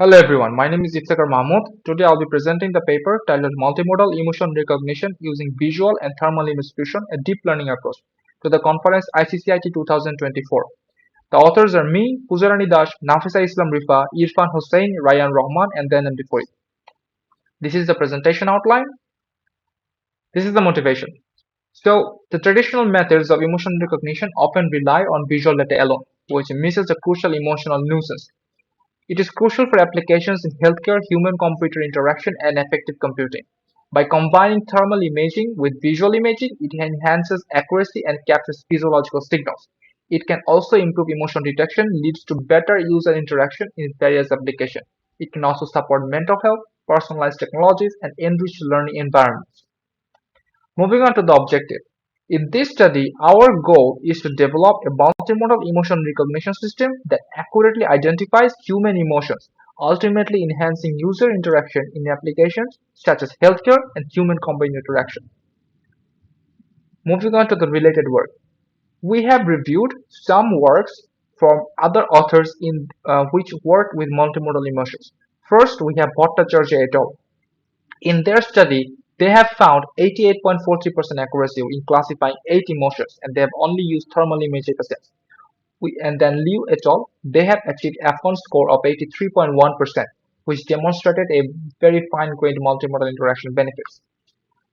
Hello everyone, my name is Iftikhar Mahmood. Today I'll be presenting the paper titled Multimodal Emotion Recognition Using Visual and Thermal Image Fusion, a Deep Learning Approach to the conference ICCIT 2024. The authors are me, Pujarani Dash, Nafisa Islam Rifa, Irfan Hussain, Ryan Rahman, and then Farid. This is the presentation outline. This is the motivation. So, the traditional methods of emotion recognition often rely on visual data alone, which misses the crucial emotional nuisance. It is crucial for applications in healthcare, human-computer interaction, and effective computing. By combining thermal imaging with visual imaging, it enhances accuracy and captures physiological signals. It can also improve emotion detection, leads to better user interaction in various applications. It can also support mental health, personalized technologies, and enriched learning environments. Moving on to the objective. In this study, our goal is to develop a multimodal emotion recognition system that accurately identifies human emotions, ultimately enhancing user interaction in applications such as healthcare and human-computer interaction. Moving on to the related work. We have reviewed some works from other authors in which work with multimodal emotions. First, we have Bhattacharya et al. In their study, they have found 88.43% accuracy in classifying 8 emotions, and they have only used thermal image datasets. And then Liu et al., they have achieved F1 score of 83.1%, which demonstrated a very fine-grained multimodal interaction benefits.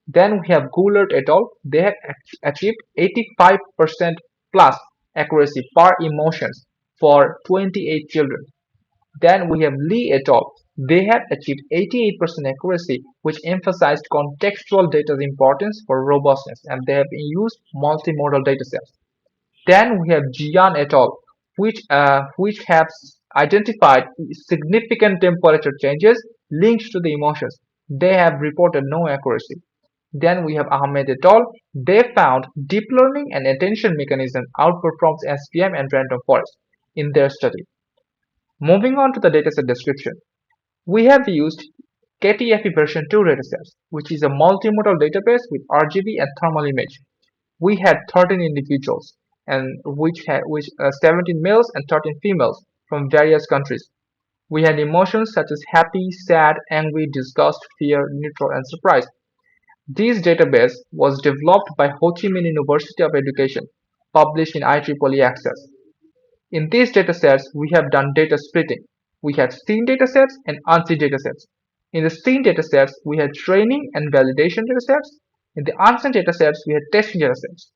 Then we have Goulart et al., they have achieved 85% plus accuracy per emotions for 28 children. Then we have Lee et al. They have achieved 88% accuracy, which emphasized contextual data's importance for robustness, and they have used multimodal datasets. Then we have Jian et al., which have identified significant temperature changes linked to the emotions. They have reported no accuracy. Then we have Ahmed et al. They found deep learning and attention mechanism outperforms SPM and random forest in their study. Moving on to the dataset description. We have used KTFE version 2 datasets, which is a multimodal database with RGB and thermal image. We had 13 individuals, and which 17 males and 13 females from various countries. We had emotions such as happy, sad, angry, disgust, fear, neutral, and surprise. This database was developed by Ho Chi Minh University of Education, published in IEEE Access. In these datasets, we have done data splitting. We had seen datasets and unseen datasets. In the seen datasets, we had training and validation datasets. In the unseen datasets, we had testing datasets.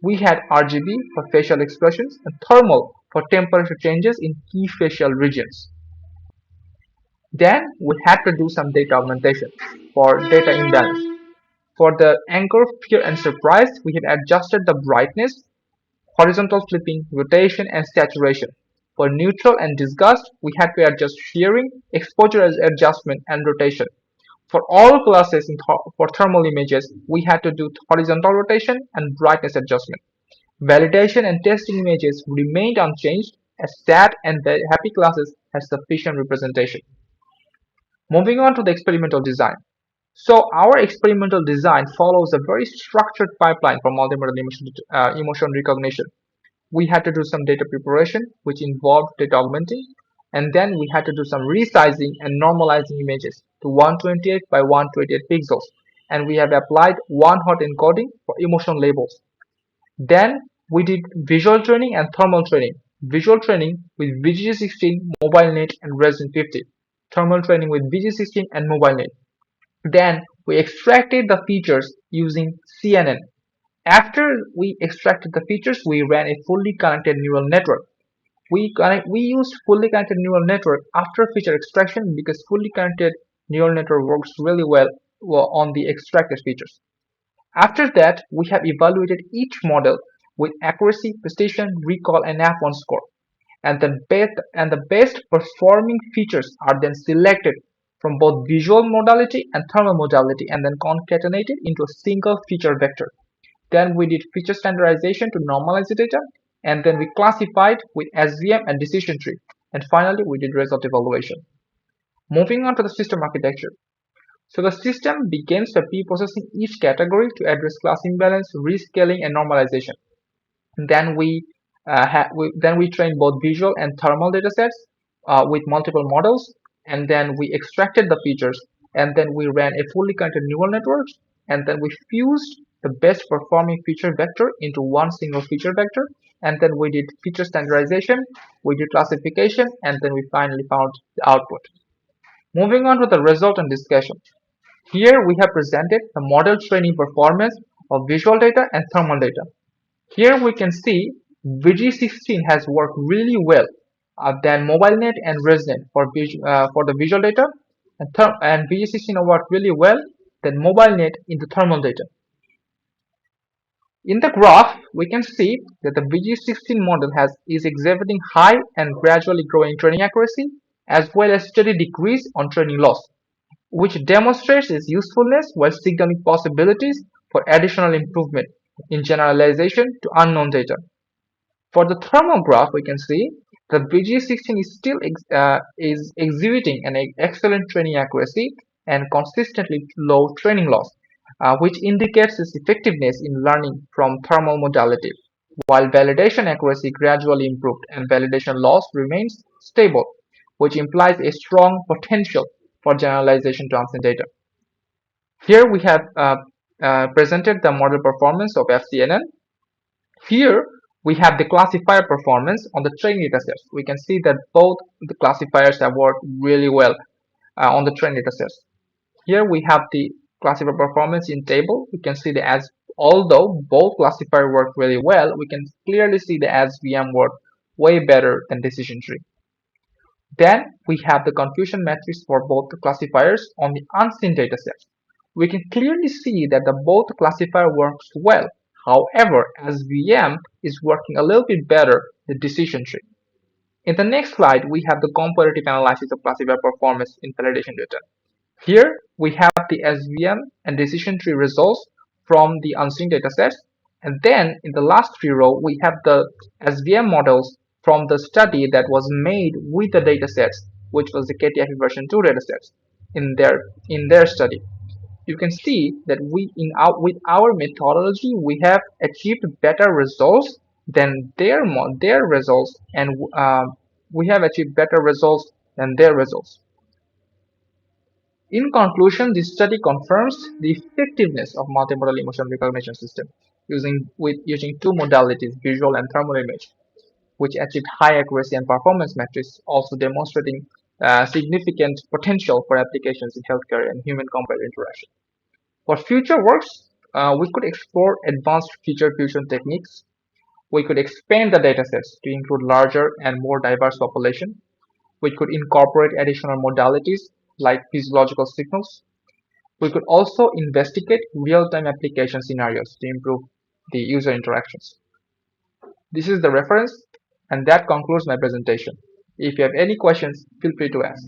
We had RGB for facial expressions and thermal for temperature changes in key facial regions. Then we had to do some data augmentation for data imbalance. For the anger, fear, and surprise, we had adjusted the brightness, horizontal flipping, rotation, and saturation. For neutral and disgust, we had to adjust shearing, exposure adjustment, and rotation. For all classes for thermal images, we had to do horizontal rotation and brightness adjustment. Validation and testing images remained unchanged as sad and happy classes had sufficient representation. Moving on to the experimental design. So our experimental design follows a very structured pipeline for multimodal emotion recognition. We had to do some data preparation, which involved data augmenting, and then we had to do some resizing and normalizing images to 128 by 128 pixels, and we have applied one-hot encoding for emotion labels. Then we did visual training and thermal training. Visual training with VGG16, MobileNet, and Resin 50. Thermal training with VG16 and MobileNet. Then we extracted the features using CNN. After we extracted the features, we ran a fully connected neural network. We used fully connected neural network after feature extraction because fully connected neural network works really well on the extracted features. After that, we have evaluated each model with accuracy, precision, recall, and F1 score. And the best performing features are then selected from both visual modality and thermal modality and then concatenated into a single feature vector. Then we did feature standardization to normalize the data, and then we classified with SVM and decision tree. And finally, we did result evaluation. Moving on to the system architecture. So the system begins by pre-processing each category to address class imbalance, rescaling, and normalization. Then we train both visual and thermal datasets with multiple models. and then we extracted the features, and then we ran a fully connected neural network, and then we fused the best performing feature vector into one single feature vector, and then we did feature standardization, we did classification, and then we finally found the output. Moving on to the result and discussion. Here we have presented the model training performance of visual data and thermal data. Here we can see VG16 has worked really well than MobileNet and ResNet for the visual data, and VG16 worked really well than MobileNet in the thermal data. In the graph, we can see that the VG16 model is exhibiting high and gradually growing training accuracy, as well as steady decrease on training loss, which demonstrates its usefulness while signaling possibilities for additional improvement in generalization to unknown data. For the thermal graph, we can see that VG16 is still exhibiting an excellent training accuracy and consistently low training loss, which indicates its effectiveness in learning from thermal modality, while validation accuracy gradually improved and validation loss remains stable, which implies a strong potential for generalization to unseen data. Here we have presented the model performance of FCNN. Here we have the classifier performance on the training datasets. We can see that both the classifiers have worked really well on the training datasets. Here we have the classifier performance in table. We can see that although both classifier work really well, we can clearly see the SVM work way better than decision tree. Then we have the confusion matrix for both the classifiers on the unseen datasets. We can clearly see that the both classifier works well. However, SVM is working a little bit better than decision tree. In the next slide, we have the comparative analysis of classifier performance in validation data. Here we have the SVM and decision tree results from the unseen datasets, and then in the last three rows we have the SVM models from the study that was made with the datasets, which was the KTFE version 2 datasets in their study. You can see that with our methodology we have achieved better results than their results, and we have achieved better results than their results. In conclusion, this study confirms the effectiveness of multimodal emotion recognition system using two modalities, visual and thermal image, which achieved high accuracy and performance metrics, also demonstrating significant potential for applications in healthcare and human-computer interaction. For future works, we could explore advanced feature fusion techniques. We could expand the datasets to include larger and more diverse population. We could incorporate additional modalities like physiological signals. We could also investigate real-time application scenarios to improve the user interactions. This is the reference, and that concludes my presentation. If you have any questions, feel free to ask.